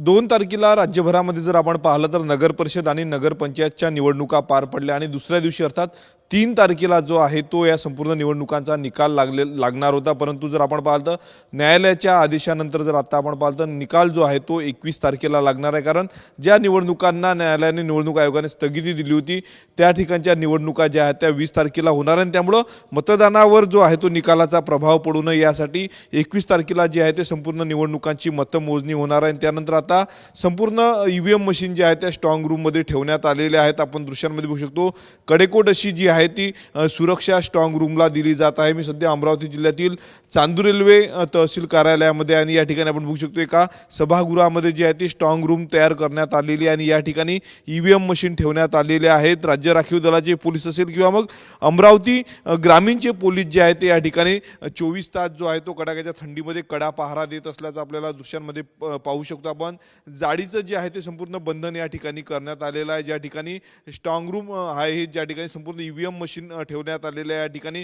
2 तारखेला राज्यभरामध्ये जर आपण पाहिलं तर नगर परिषद आणि नगरपंचायतच्या निवडणुका पार पडल्या आणि दुसऱ्या दिवशी अर्थात 3 तारखेला जो आहे तो या संपूर्ण निवडणुकांचा निकाल लागणार होता। परंतु जर आपण पाहिलं तर न्यायालयाच्या आदेशानंतर जर आता आपण पाहिलं तर निकाल जो आहे तो 21 तारखेला लागणार आहे। कारण ज्या निवडणुकांना न्यायालयाने निवडणूक आयोगाने स्थगिती दिली होती त्या ठिकाणच्या निवडणुका ज्या आहेत त्या 20 तारखेला होणार आणि त्यामुळे मतदानावर जो आहे तो निकालाचा प्रभाव पडू नये यासाठी 21 तारखेला जे आहे ते संपूर्ण निवडणुकांची मतमोजणी होणार आहे। त्यानंतर आता संपूर्ण ईव्हीएम मशीन जे आहे त्या स्ट्रॉंग रूममध्ये ठेवण्यात आलेले आहेत। आपण दृश्यांमध्ये बघू शकतो कडेकोट अशी जी आहे ती सुरक्षा स्ट्रॉंग रूमला दिली जात आहे। मी सध्या अमरावती जिल्ह्यातील चांदूर रेल्वे तहसील कार्यालयामध्ये आणि या ठिकाणी आपण बघू शकतो एका सभागृहामध्ये जी आहे ती स्ट्रॉंग रूम तयार करण्यात आलेली आणि या ठिकाणी ईव्हीएम मशीन ठेवण्यात आलेले आहेत। राज्य राखीव दलाचे पोलीस असेल किंवा मग अमरावती ग्रामीणचे पोलीस जे आहेत ते या ठिकाणी 24 तास जो आहे तो कडाक्याच्या थंडीमध्ये कडा पहारा देत असल्याचं आपल्याला दृश्यांमध्ये पाहू शकतो। आपण जाळीचं जे आहे ते संपूर्ण बंधन या ठिकाणी करण्यात आलेलं आहे। ज्या ठिकाणी स्ट्रॉंग रूम आहे ज्या ठिकाणी संपूर्ण ईव्हीएम मशीन ठेवण्यात आलेलं आहे या ठिकाणी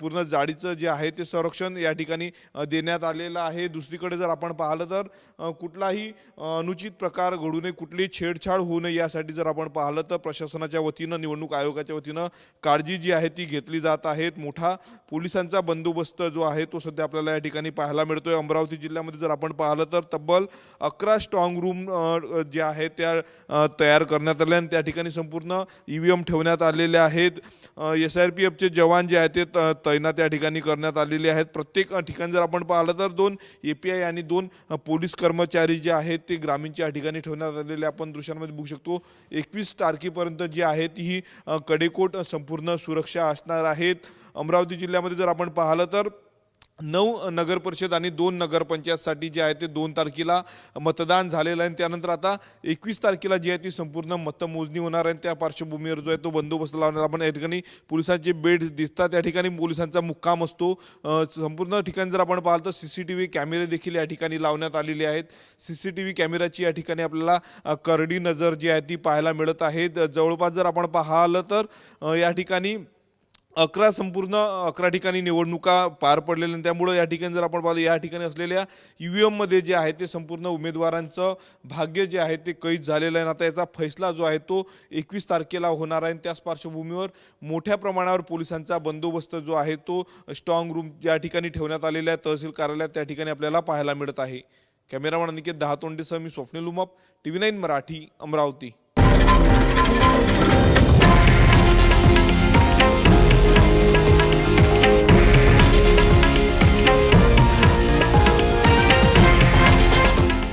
पूर्ण जाळीचं जे आहे ते संरक्षण या ठिकाणी देण्यात आलेलं आहे। दुसरीकडे जर आपण पाहिलं तर कुठलाही अनुचित प्रकार घडू नये कुठलीही छेडछाड होऊ नये यासाठी जर आपण पाहिलं तर प्रशासनाच्या वतीनं निवडणूक आयोगाच्या वतीनं काळजी जी आहे ती घेतली जात आहे। मोठा पोलिसांचा बंदोबस्त जो आहे तो सध्या आपल्याला या ठिकाणी पाहायला मिळतोय। अमरावती जिल्ह्यामध्ये जर आपण पाहिलं तर तब्बल 11 स्ट्रॉंग रूम जे आहे त्या तयार करण्यात आले आणि त्या ठिकाणी संपूर्ण ईव्हीएम ठेवण्यात आलेले आहेत। SRPFचे जवान जे आहेत ते तैनात या ठिकाणी करण्यात आलेले आहेत। प्रत्येक ठिकाणी जर आपण पाहिलं तर 2 API आणि 2 पोलीस कर्मचारी जे आहेत ते ग्रामीणच्या ठिकाणी ठेवण्यात आलेले आपण दृश्यांमध्ये बघू शकतो। 21 तारखेपर्यंत जी आहे ती ही कडेकोट संपूर्ण सुरक्षा असणार आहेत। अमरावती जिल्ह्यामध्ये जर आपण पाहिलं तर 9 नगर परिषद आणि 2 नगरपंचायतसाठी जे आहे ते 2 तारखेला मतदान झालेलं आहे। त्यानंतर आता 21 तारखेला जी आहे ती संपूर्ण मतमोजणी होणार आहे। त्या पार्श्वभूमीवर जो आहे तो बंदोबस्त लावणार आपण या ठिकाणी पोलिसांचे बेड दिसतात या ठिकाणी पोलिसांचा मुक्काम असतो। संपूर्ण ठिकाणी जर आपण पाहिलं तर CCTV कॅमेरे देखील या ठिकाणी लावण्यात आलेले आहेत। CCTV कॅमेराची या ठिकाणी आपल्याला करडी नजर जी आहे ती पाहायला मिळत आहे। जवळपास जर आपण पाहिलं तर या ठिकाणी 11 ठिकाणी निवडणुका पार पडलेल्या त्यामुळे या ठिकाणी जर आपण पाहिलं या ठिकाणी असलेल्या ईव्हीएम मध्ये जे आहे ते संपूर्ण उमेदवारांचं भाग्य जे आहे ते कैद झालेलं आहे। आता याचा फैसला जो आहे तो 21 तारखेला होणार आहे। त्याच पार्श्वभूमीवर मोठ्या प्रमाणावर पोलिसांचा बंदोबस्त जो आहे तो स्ट्रॉंग रूम ज्या ठिकाणी ठेवण्यात आलेला आहे तहसील कार्यालयात त्या ठिकाणी आपल्याला पाहायला मिळत आहे। कॅमेरामन अनिकेत दहातोंडेसह मी स्वप्नील उमप TV9 मराठी अमरावती।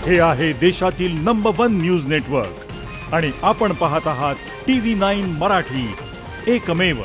हे आहे देशातील नंबर 1 न्यूज नेटवर्क आणि आपण पाहत आहात TV9 मराठी, एकमेव।